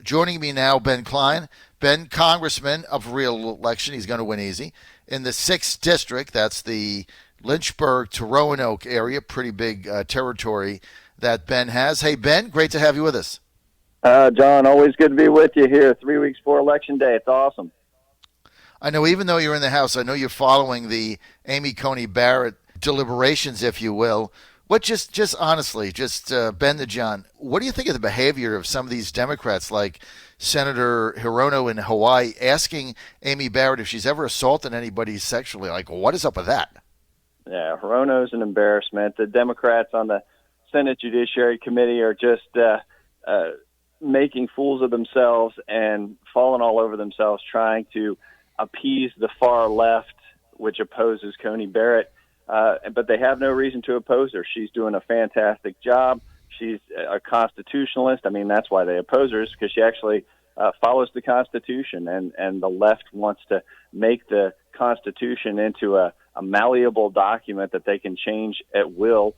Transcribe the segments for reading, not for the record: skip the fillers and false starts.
Joining me now, Ben Cline. Ben, congressman of re-election. He's going to win easy. In the 6th district, that's the Lynchburg to Roanoke area, pretty big territory that Ben has. Hey, Ben, great to have you with us. John, always good to be with you here 3 weeks before Election Day. It's awesome. I know even though you're in the House, I know you're following the Amy Coney Barrett deliberations, if you will. What just honestly, Ben to John, what do you think of the behavior of some of these Democrats, like Senator Hirono in Hawaii, asking Amy Barrett if she's ever assaulted anybody sexually? Like, what is up with that? Yeah, Hirono's an embarrassment. The Democrats on the Senate Judiciary Committee are just making fools of themselves and falling all over themselves trying to appease the far left, which opposes Coney Barrett. But they have no reason to oppose her. She's doing a fantastic job. She's a constitutionalist. I mean, that's why they oppose her, is because she actually follows the Constitution. And the left wants to make the Constitution into a malleable document that they can change at will.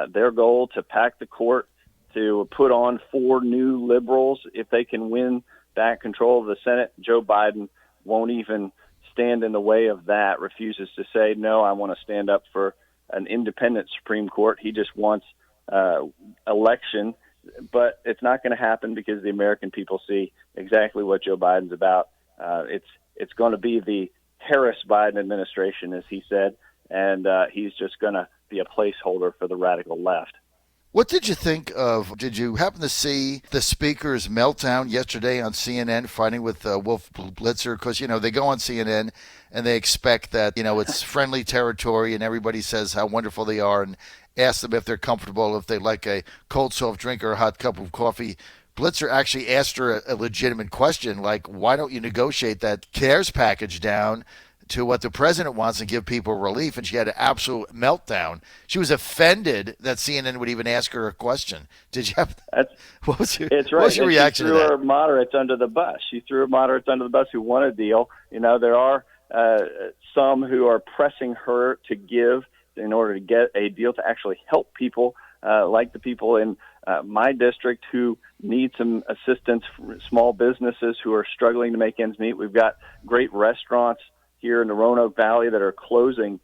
Their goal to pack the court, to put on 4 new liberals if they can win back control of the Senate. Joe Biden won't even stand in the way of that, refuses to say, no, I want to stand up for an independent Supreme Court. He just wants election, but it's not going to happen because the American people see exactly what Joe Biden's about. It's going to be the Harris-Biden administration, as he said, and he's just going to be a placeholder for the radical left. What did you think of, did you happen to see the speaker's meltdown yesterday on CNN fighting with Wolf Blitzer? Because, they go on CNN and they expect that, it's friendly territory and everybody says how wonderful they are and ask them if they're comfortable, if they like a cold soft drink or a hot cup of coffee. Blitzer actually asked her a legitimate question, like, why don't you negotiate that CARES package down to what the president wants and give people relief, and she had an absolute meltdown. She was offended that CNN would even ask her a question. Did you have? What was your reaction to that? She threw her moderates under the bus. She threw her moderates under the bus who want a deal. There are some who are pressing her to give in order to get a deal to actually help people, like the people in my district who need some assistance, small businesses who are struggling to make ends meet. We've got great restaurants here in the Roanoke Valley that are closing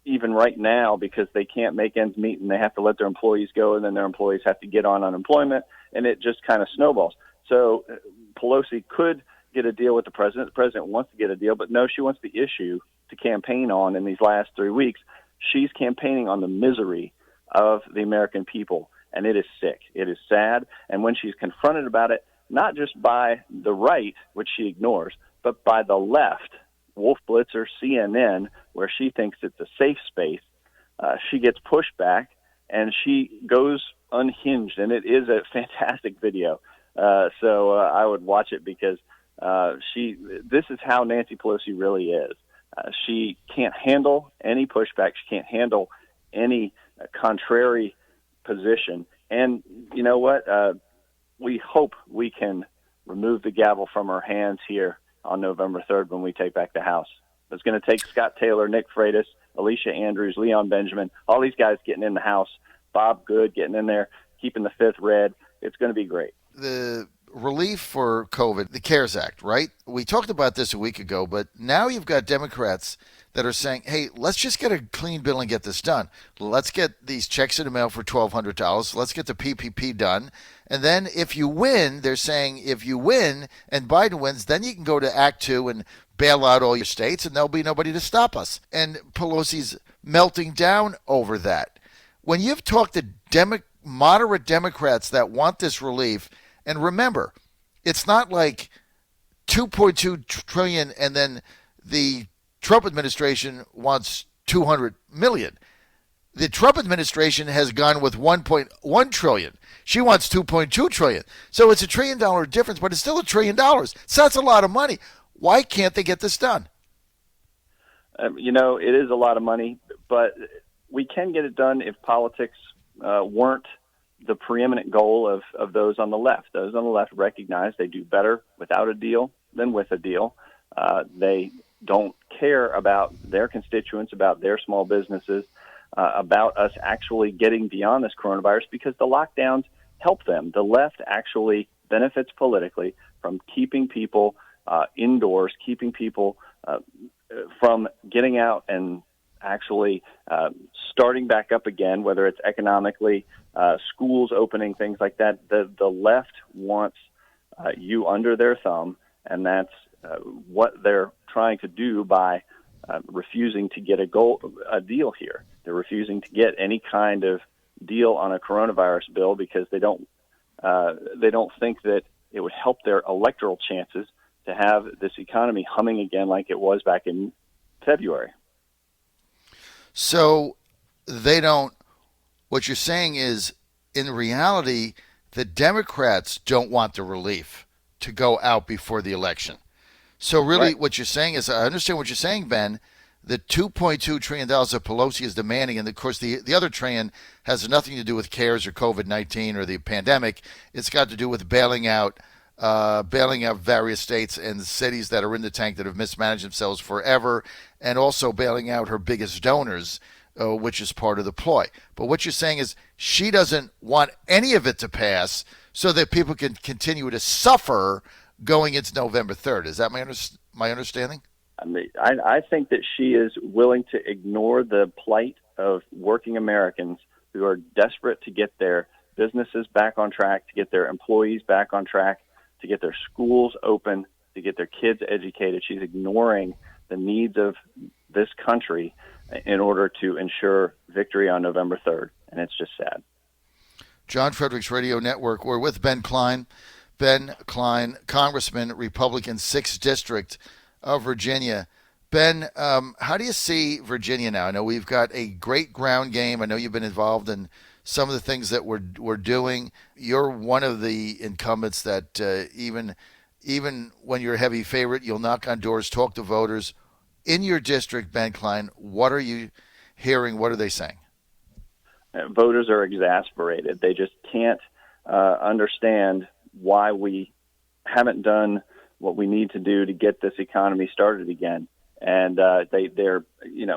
even right now because they can't make ends meet and they have to let their employees go, and then their employees have to get on unemployment, and it just kind of snowballs. So Pelosi could get a deal with the president. The president wants to get a deal, but no, she wants the issue to campaign on in these last 3 weeks. She's campaigning on the misery of the American people, and it is sick. It is sad, and when she's confronted about it, not just by the right, which she ignores, but by the left, Wolf Blitzer, CNN, where she thinks it's a safe space, she gets pushback and she goes unhinged, and it is a fantastic video. So I would watch it because this is how Nancy Pelosi really is. She can't handle any pushback. She can't handle any contrary position. And you know what? We hope we can remove the gavel from her hands here on November 3rd when we take back the House. It's going to take Scott Taylor, Nick Freitas, Alicia Andrews, Leon Benjamin, all these guys getting in the House, Bob Good getting in there, keeping the fifth red. It's going to be great. The relief for COVID, the CARES Act, right? We talked about this a week ago, but now you've got Democrats that are saying, hey, let's just get a clean bill and get this done. Let's get these checks in the mail for $1,200. Let's get the PPP done. And then if you win, they're saying if you win and Biden wins, then you can go to Act 2 and bail out all your states and there'll be nobody to stop us. And Pelosi's melting down over that. When you've talked to moderate Democrats that want this relief, and remember, it's not like $2.2 trillion and then the Trump administration wants $200 million. The Trump administration has gone with $1.1 trillion. She wants $2.2 trillion. So it's $1 trillion difference, but it's still $1 trillion. So that's a lot of money. Why can't they get this done? It is a lot of money, but we can get it done if politics weren't the preeminent goal of those on the left. Those on the left recognize they do better without a deal than with a deal. They don't care about their constituents, about their small businesses, about us actually getting beyond this coronavirus because the lockdowns help them. The left actually benefits politically from keeping people indoors, keeping people from getting out and actually starting back up again, whether it's economically, schools opening, things like that. The left wants you under their thumb, and that's what they're trying to do by refusing to get a deal here. They're refusing to get any kind of deal on a coronavirus bill because they don't think that it would help their electoral chances to have this economy humming again like it was back in February. So they don't. What you're saying is, in reality, the Democrats don't want the relief to go out before the election. So really, Right. what you're saying is, I understand what you're saying, Ben. The $2.2 trillion that Pelosi is demanding, and of course the other trillion has nothing to do with CARES or COVID-19 or the pandemic. It's got to do with bailing out various states and cities that are in the tank that have mismanaged themselves forever, and also bailing out her biggest donors, which is part of the ploy. But what you're saying is she doesn't want any of it to pass so that people can continue to suffer going into November 3rd. Is that my understanding? I think that she is willing to ignore the plight of working Americans who are desperate to get their businesses back on track, to get their employees back on track, to get their schools open, to get their kids educated. She's ignoring the needs of this country in order to ensure victory on November 3rd, and it's just sad. John Fredericks Radio Network. We're with Ben Cline. Ben Cline, Congressman, Republican, 6th District of Virginia. Ben, how do you see Virginia now? I know we've got a great ground game. I know you've been involved in some of the things that we're doing. You're one of the incumbents that even when you're a heavy favorite, you'll knock on doors, talk to voters. In your district, Ben Cline, what are you hearing? What are they saying? Voters are exasperated. They just can't understand why we haven't done what we need to do to get this economy started again. And they're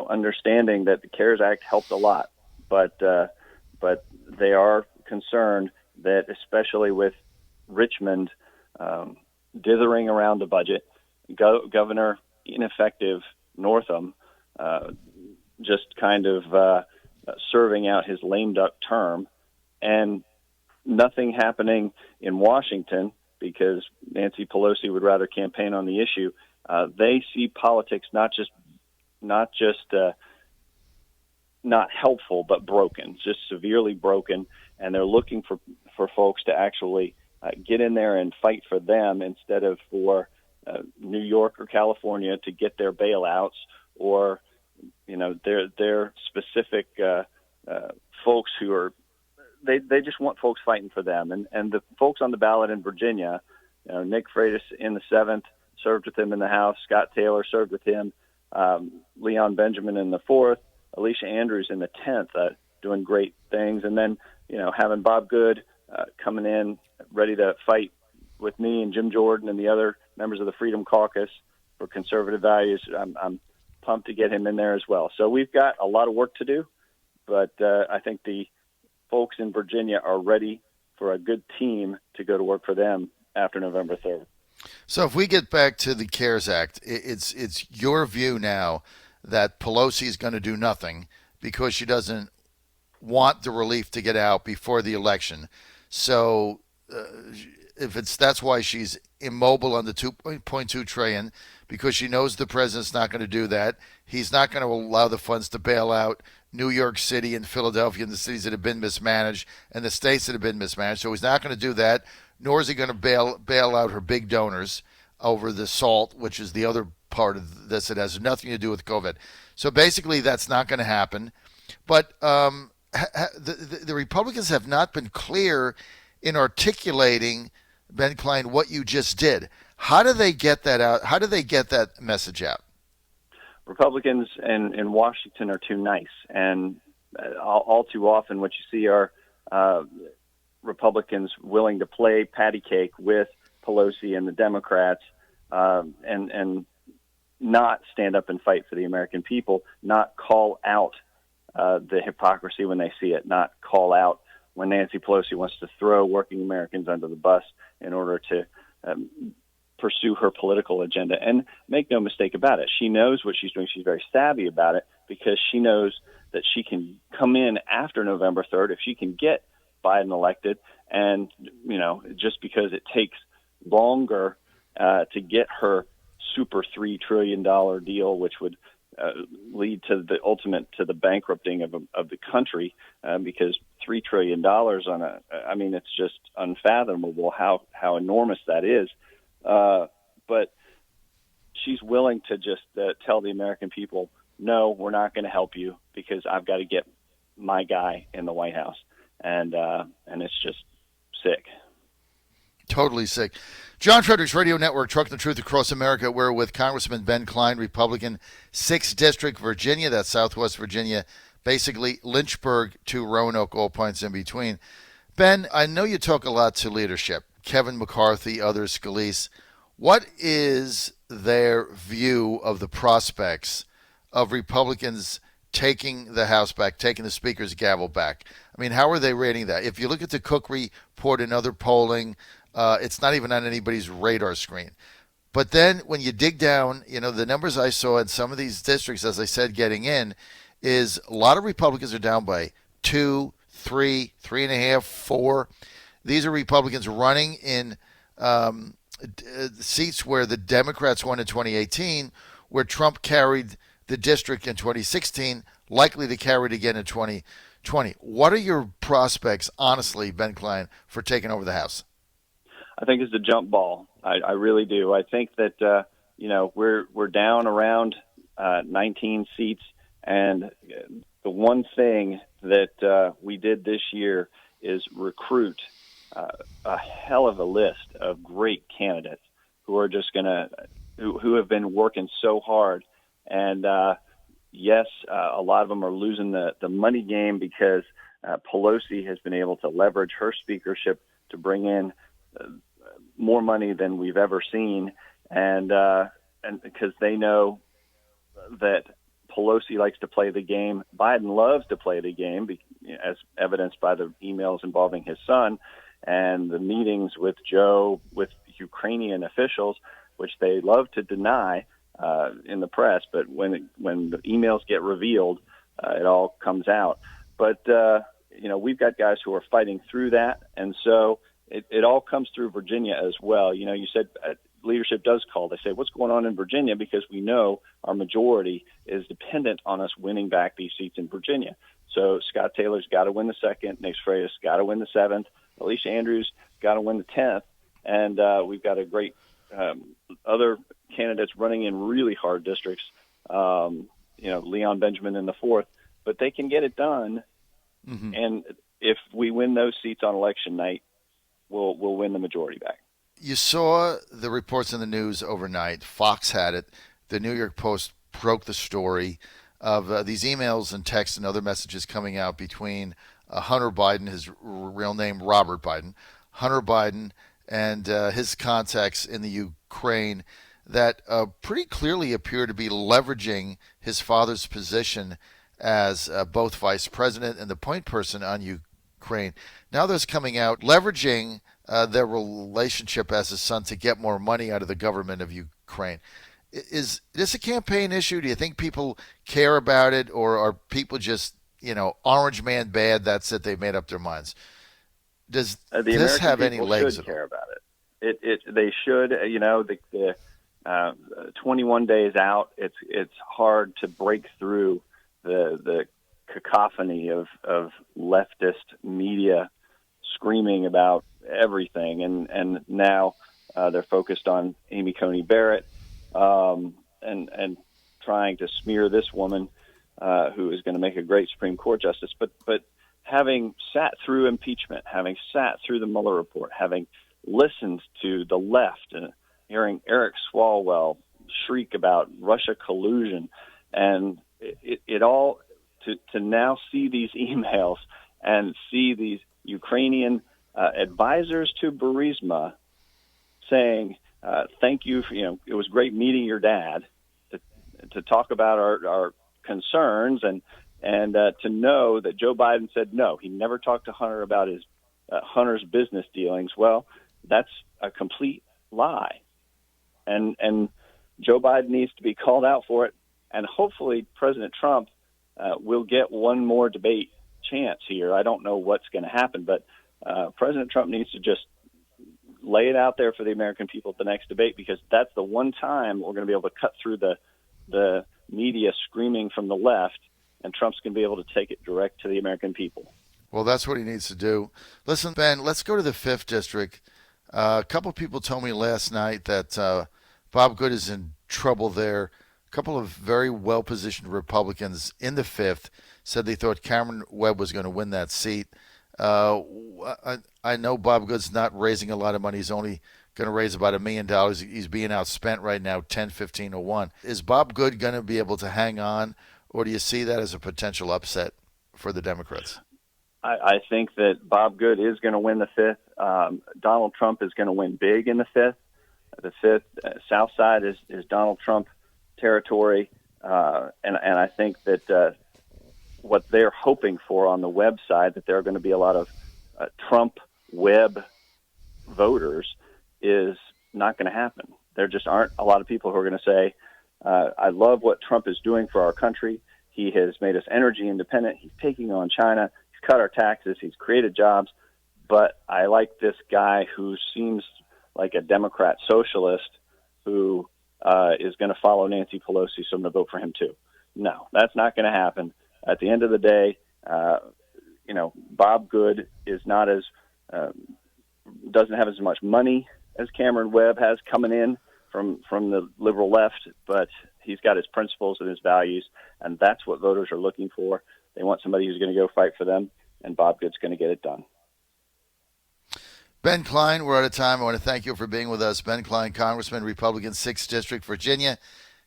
understanding that the CARES Act helped a lot, but they are concerned that, especially with Richmond dithering around the budget, Governor ineffective Northam just kind of serving out his lame duck term, and nothing happening in Washington because Nancy Pelosi would rather campaign on the issue. They see politics not helpful, but broken, just severely broken, and they're looking for folks to actually get in there and fight for them instead of for New York or California to get their bailouts, or their specific folks who are they just want folks fighting for them. And the folks on the ballot in Virginia, Nick Freitas in the 7th served with him in the House, Scott Taylor served with him, Leon Benjamin in the 4th, Alicia Andrews in the 10th, doing great things. And then, having Bob Good coming in ready to fight with me and Jim Jordan and the other members of the Freedom Caucus for conservative values. I'm pumped to get him in there as well. So we've got a lot of work to do, but I think the folks in Virginia are ready for a good team to go to work for them after November 3rd. So if we get back to the CARES Act, it's your view now that Pelosi is going to do nothing because she doesn't want the relief to get out before the election. So that's why she's immobile on the $2.2 trillion, because she knows the president's not going to do that. He's not going to allow the funds to bail out New York City and Philadelphia and the cities that have been mismanaged and the states that have been mismanaged. So he's not going to do that, nor is he going to bail out her big donors over the SALT, which is the other part of this that has nothing to do with COVID. So basically that's not going to happen. But the Republicans have not been clear in articulating, Ben Cline, what you just did. How do they get that out? How do they get that message out? Republicans in Washington are too nice, and all too often what you see are Republicans willing to play patty cake with Pelosi and the Democrats, and not stand up and fight for the American people, not call out the hypocrisy when they see it, not call out when Nancy Pelosi wants to throw working Americans under the bus in order to pursue her political agenda. And make no mistake about it, she knows what she's doing. She's very savvy about it because she knows that she can come in after November 3rd if she can get Biden elected. And, just because it takes longer to get her super $3 trillion deal, which would lead to the bankrupting of the country, because $3 trillion it's just unfathomable how enormous that is. But she's willing to just tell the American people, no, we're not going to help you because I've got to get my guy in the White House. And it's just sick. Totally sick. John Fredericks Radio Network, Trucking the Truth Across America. We're with Congressman Ben Cline, Republican, 6th District, Virginia. That's Southwest Virginia, basically Lynchburg to Roanoke, all points in between. Ben, I know you talk a lot to leadership, Kevin McCarthy, others, Scalise. What is their view of the prospects of Republicans taking the House back, taking the Speaker's gavel back? I mean, how are they rating that? If you look at the Cook report and other polling, it's not even on anybody's radar screen. But then when you dig down, the numbers I saw in some of these districts, as I said, getting in, is a lot of Republicans are down by 2, 3, 3.5, 4. These are Republicans running in seats where the Democrats won in 2018, where Trump carried the district in 2016, likely to carry it again in 2020. What are your prospects, honestly, Ben Cline, for taking over the House? I think it's a jump ball. I really do. I think that we're down around 19 seats, and the one thing that we did this year is recruit a hell of a list of great candidates who are just who have been working so hard. And yes, a lot of them are losing the money game because Pelosi has been able to leverage her speakership to bring in more money than we've ever seen, and because they know that Pelosi likes to play the game, Biden loves to play the game, as evidenced by the emails involving his son and the meetings with Joe with Ukrainian officials, which they love to deny in the press, but when the emails get revealed, it all comes out. But we've got guys who are fighting through that, and so it all comes through Virginia as well. You said leadership does call. They say, what's going on in Virginia? Because we know our majority is dependent on us winning back these seats in Virginia. So Scott Taylor's got to win the 2nd. Nick Freitas got to win the 7th. Alicia Andrews got to win the 10th. And we've got a great other candidates running in really hard districts, Leon Benjamin in the 4th. But they can get it done. Mm-hmm. And if we win those seats on election night, we'll win the majority back. You saw the reports in the news overnight. Fox had it. The New York Post broke the story of these emails and texts and other messages coming out between Hunter Biden, his real name Robert Biden, Hunter Biden, and his contacts in the Ukraine that pretty clearly appear to be leveraging his father's position as both vice president and the point person on Ukraine. Now there's coming out leveraging their relationship as his son to get more money out of the government of Ukraine. Is this a campaign issue? Do you think people care about it, or are people just, orange man bad, that's it, they've made up their minds? Does this have any legs? Should care about it. They should. The 21 days out, it's hard to break through the cacophony of leftist media screaming about everything, and now they're focused on Amy Coney Barrett and trying to smear this woman who is going to make a great Supreme Court justice. But having sat through impeachment, having sat through the Mueller report, having listened to the left and hearing Eric Swalwell shriek about Russia collusion, and it all to now see these emails and see these Ukrainian advisors to Burisma saying, thank you for, it was great meeting your dad to talk about our concerns, and And to know that Joe Biden said no, he never talked to Hunter about his Hunter's business dealings. Well, that's a complete lie. And Joe Biden needs to be called out for it. And hopefully President Trump will get one more debate chance here. I don't know what's going to happen, but President Trump needs to just lay it out there for the American people at the next debate, because that's the one time we're going to be able to cut through the media screaming from the left, and Trump's going to be able to take it direct to the American people. Well, that's what he needs to do. Listen, Ben, let's go to the 5th District. A couple of people told me last night that Bob Good is in trouble there. A couple of very well-positioned Republicans in the 5th said they thought Cameron Webb was going to win that seat. I know Bob Good's not raising a lot of money. He's only going to raise about $1 million. He's being outspent right now, 10-15-1. Is Bob Good going to be able to hang on, or do you see that as a potential upset for the Democrats? I think that Bob Good is going to win the 5th. Donald Trump is going to win big in the 5th. The 5th, South Side is Donald Trump territory. And I think that what they're hoping for on the Webb side, that there are going to be a lot of Trump Webb voters, is not going to happen. There just aren't a lot of people who are going to say, I love what Trump is doing for our country. He has made us energy independent. He's taking on China. He's cut our taxes. He's created jobs. But I like this guy who seems like a Democrat socialist who is going to follow Nancy Pelosi, so I'm going to vote for him too. No, that's not going to happen. At the end of the day, Bob Good is not as doesn't have as much money as Cameron Webb has coming in from the liberal left, but he's got his principles and his values, and that's what voters are looking for. They want somebody who's going to go fight for them, and Bob Good's going to get it done. Ben Cline, we're out of time. I want to thank you for being with us. Ben Cline, Congressman, Republican, 6th District, Virginia.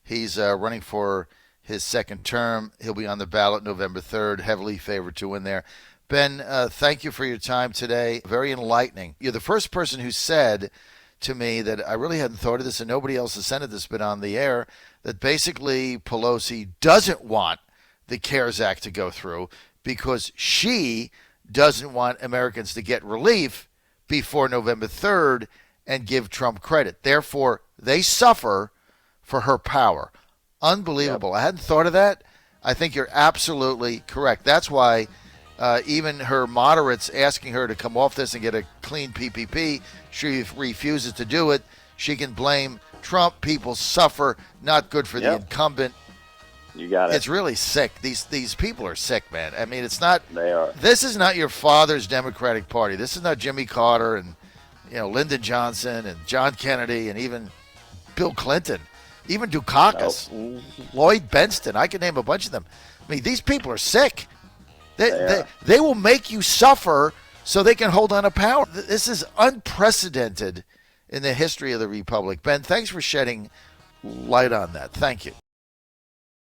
He's running for his second term. He'll be on the ballot November 3rd, heavily favored to win there. Ben, thank you for your time today. Very enlightening. You're the first person who said to me that I really hadn't thought of this, and nobody else has said it that's been on the air, that basically Pelosi doesn't want the CARES Act to go through because she doesn't want Americans to get relief before November 3rd and give Trump credit. Therefore, they suffer for her power. Unbelievable. Yep. I hadn't thought of that. I think you're absolutely correct. That's why even her moderates asking her to come off this and get a clean PPP, she refuses to do it. She can blame Trump. People suffer. Not good for the incumbent. You got it. It's really sick. These people are sick, man. I mean, it's not. They are. This is not your father's Democratic Party. This is not Jimmy Carter and Lyndon Johnson and John Kennedy and even Bill Clinton, even Dukakis, Lloyd Benston. I can name a bunch of them. I mean, these people are sick. They will make you suffer so they can hold on to power. This is unprecedented in the history of the Republic. Ben, thanks for shedding light on that. Thank you.